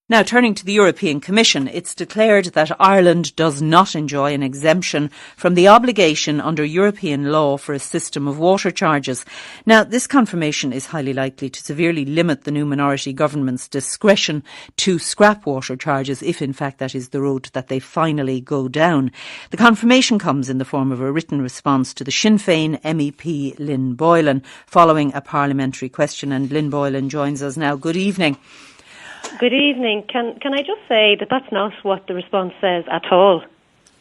Now, turning to the European Commission, it's declared that Ireland does not enjoy an exemption from the obligation under European law for a system of water charges. Now, this confirmation is highly likely to severely limit the new minority government's discretion to scrap water charges, if in fact that is the road that they finally go down. The confirmation comes in the form of a written response to the Sinn Fein MEP Lynn Boylan following a parliamentary question. And Lynn Boylan joins us now. Good evening. Good evening. Can I just say that that's not what the response says at all?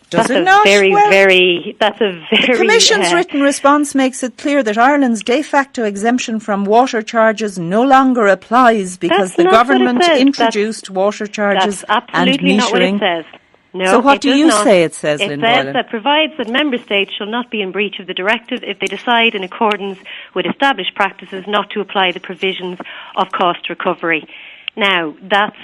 Does it not? The Commission's written response makes it clear that Ireland's de facto exemption from water charges no longer applies because the government introduced water charges and metering. Not what it says. No, so what do you say it says, Lynn Boylan? It says that provides that member states shall not be in breach of the directive if they decide in accordance with established practices not to apply the provisions of cost recovery. Now, that's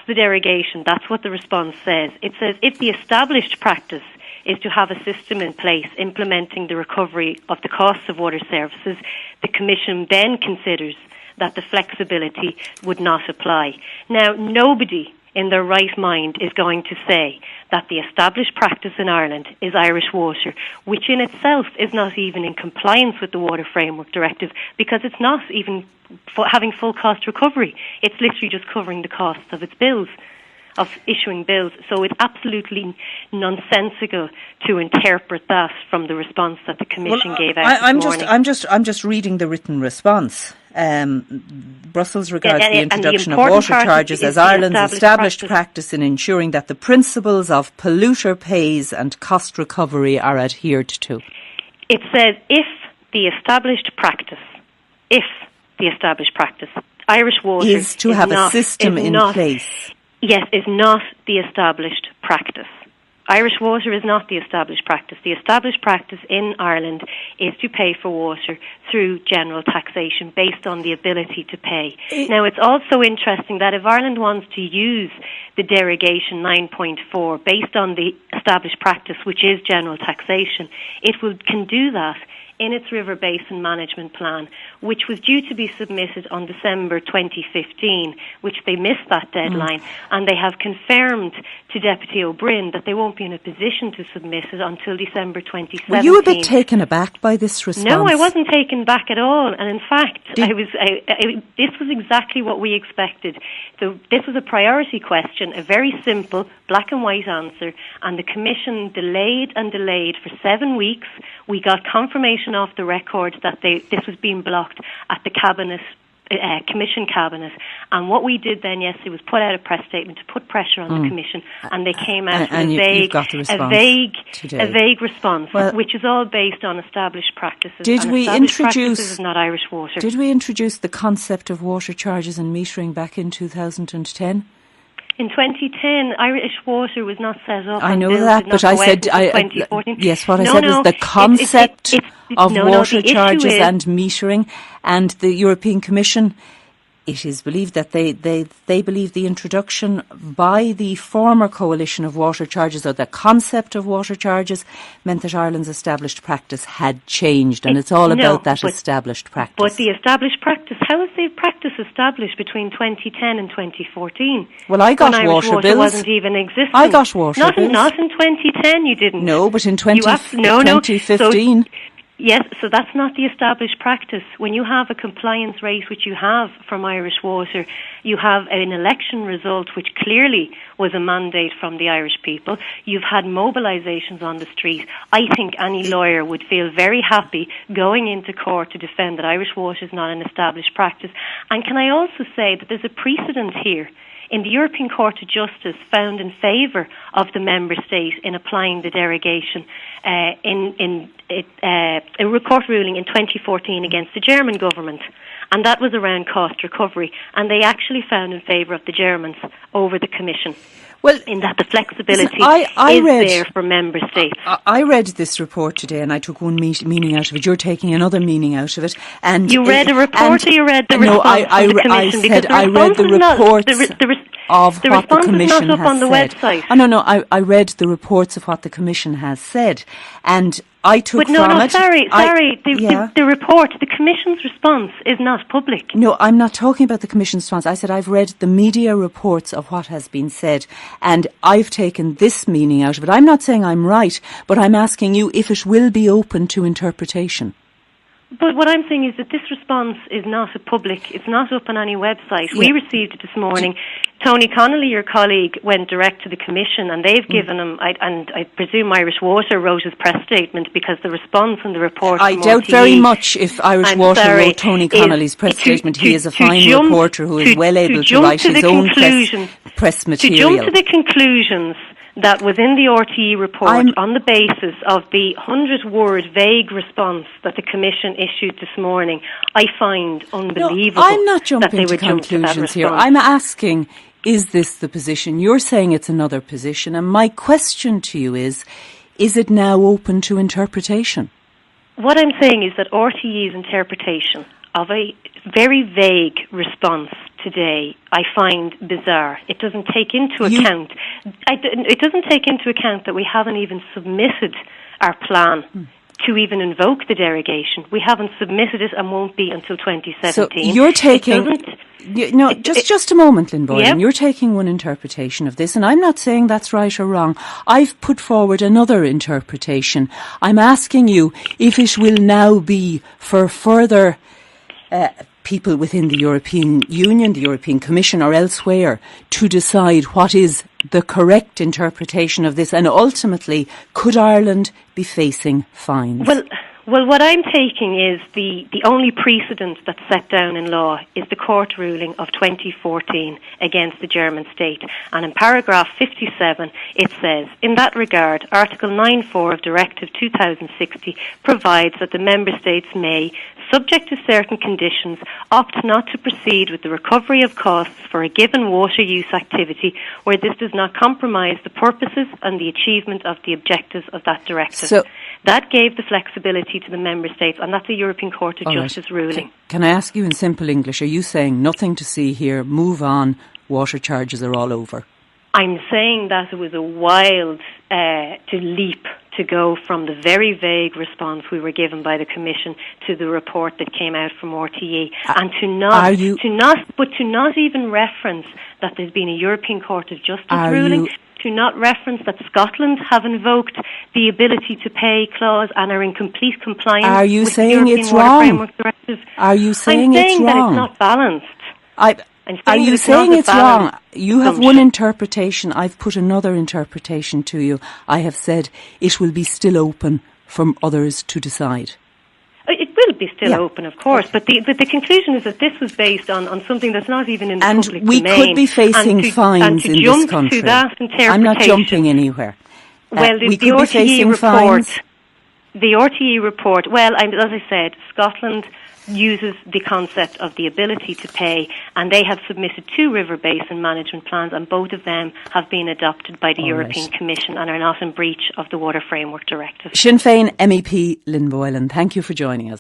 the derogation. That's what the response says. It says if the established practice is to have a system in place implementing the recovery of the costs of water services, the Commission then considers that the flexibility would not apply. Now, nobody in their right mind is going to say that the established practice in Ireland is Irish water, which in itself is not even in compliance with the Water Framework Directive because it's not even having full cost recovery. It's literally just covering the costs of its bills, of issuing bills. So it's absolutely nonsensical to interpret that from the response that the Commission gave out this morning. I'm just reading the written response. Brussels regards the introduction of water charges as Ireland's established practice in ensuring that the principles of polluter pays and cost recovery are adhered to. It says if the established practice, Irish water is to have a system in place. Yes, is not the established practice. Irish water is not the established practice. The established practice in Ireland is to pay for water through general taxation based on the ability to pay. Now, it's also interesting that if Ireland wants to use the derogation 9.4 based on the established practice, which is general taxation, it can do that in its River Basin Management Plan, which was due to be submitted on December 2015, which they missed that deadline, and they have confirmed to Deputy O'Brien that they won't be in a position to submit it until December 2017. Were you a bit taken aback by this response? No, I wasn't taken back at all, and in fact, this was exactly what we expected. So this was a priority question, a very simple black and white answer, and the Commission delayed and delayed for 7 weeks. We got confirmation off the record that this was being blocked at the Cabinet, Commission Cabinet, and what we did then yesterday was put out a press statement to put pressure on the Commission, and they came out with a vague response, which is all based on established practices. Practices is not Irish water. Did we introduce the concept of water charges and metering back in 2010? In 2010, Irish water was not set up. I know that, but I said, yes, what I said was the concept of water charges and metering, and the European Commission, it is believed that they believe the introduction by the former coalition of water charges, or the concept of water charges, meant that Ireland's established practice had changed, and it's all about that established practice. But the established practice, how was the practice established between 2010 and 2014? Well, I got water bills. Wasn't even existing. I got water bills. Not in 2010, you didn't. No, but in 2015. Yes, so that's not the established practice. When you have a compliance rate, which you have from Irish Water, you have an election result which clearly was a mandate from the Irish people. You've had mobilisations on the street. I think any lawyer would feel very happy going into court to defend that Irish Water is not an established practice. And can I also say that there's a precedent here in the European Court of Justice found in favour of the member state in applying the derogation in a court ruling in 2014 against the German government. And that was around cost recovery. And they actually found in favour of the Germans over the Commission. Well, in that the flexibility is there for member states. I read this report today, and I took one meaning out of it. You're taking another meaning out of it. And you read a report, or you read the response from the Commission? I read the reports. of The what the response Commission is not up has on the said. website. Oh, no, I read the reports of what the Commission has said, and I took But no, from no, it... sorry. Yeah. The report, the Commission's response is not public. No, I'm not talking about the Commission's response. I said I've read the media reports of what has been said, and I've taken this meaning out of it. I'm not saying I'm right, but I'm asking you if it will be open to interpretation. But what I'm saying is that this response is not a public, it's not up on any website. Yeah. We received it this morning. Tony Connolly, your colleague, went direct to the Commission and they've given him, and I presume Irish Water wrote his press statement because the response and the report I from doubt RTE, very much if Irish Water wrote Tony Connolly's press statement. He is a fine reporter who is well able to write his own press material. To jump to the conclusions that within the RTE report, on the basis of the 100-word vague response that the Commission issued this morning, I find unbelievable. No, I'm not jumping that they to would jump conclusions to that here. response. I'm asking, is this the position? You're saying it's another position, and my question to you is it now open to interpretation? What I'm saying is that RTE's interpretation of a very vague response today, I find bizarre. It doesn't take into account. It doesn't take into account that we haven't even submitted our plan to even invoke the derogation. We haven't submitted it and won't be until 2017. So you're taking... just a moment, Lynn Boylan. Yep. You're taking one interpretation of this, and I'm not saying that's right or wrong. I've put forward another interpretation. I'm asking you if it will now be for further people within the European Union, the European Commission or elsewhere to decide what is the correct interpretation of this, and ultimately, could Ireland be facing fines? Well, what I'm taking is the only precedent that's set down in law is the court ruling of 2014 against the German state. And in paragraph 57, it says, in that regard, Article 9.4 of Directive 2060 provides that the member states may, subject to certain conditions, opt not to proceed with the recovery of costs for a given water use activity where this does not compromise the purposes and the achievement of the objectives of that directive. So, that gave the flexibility to the member states, and that's a European Court of Justice ruling. Can I ask you in simple English, are you saying nothing to see here, move on, water charges are all over? I'm saying that it was a wild leap to go from the very vague response we were given by the Commission to the report that came out from RTE, and to not even reference that there's been a European Court of Justice ruling. To not reference that Scotland have invoked the ability to pay clause and are in complete compliance with the European Water Framework Directive. Are you saying it's wrong? I'm saying that it's not balanced. Are you saying it's wrong? You have one interpretation. I've put another interpretation to you. I have said it will be still open for others to decide. It will be still open, of course, but the conclusion is that this was based on something that's not even in the public domain. And we could be facing fines in this country. To that interpretation, I'm not jumping anywhere. Well, we could be facing fines. The RTE report, well, as I said, Scotland uses the concept of the ability to pay, and they have submitted 2 river basin management plans, and both of them have been adopted by the European Commission and are not in breach of the Water Framework Directive. Sinn Féin MEP Lynn Boylan, thank you for joining us.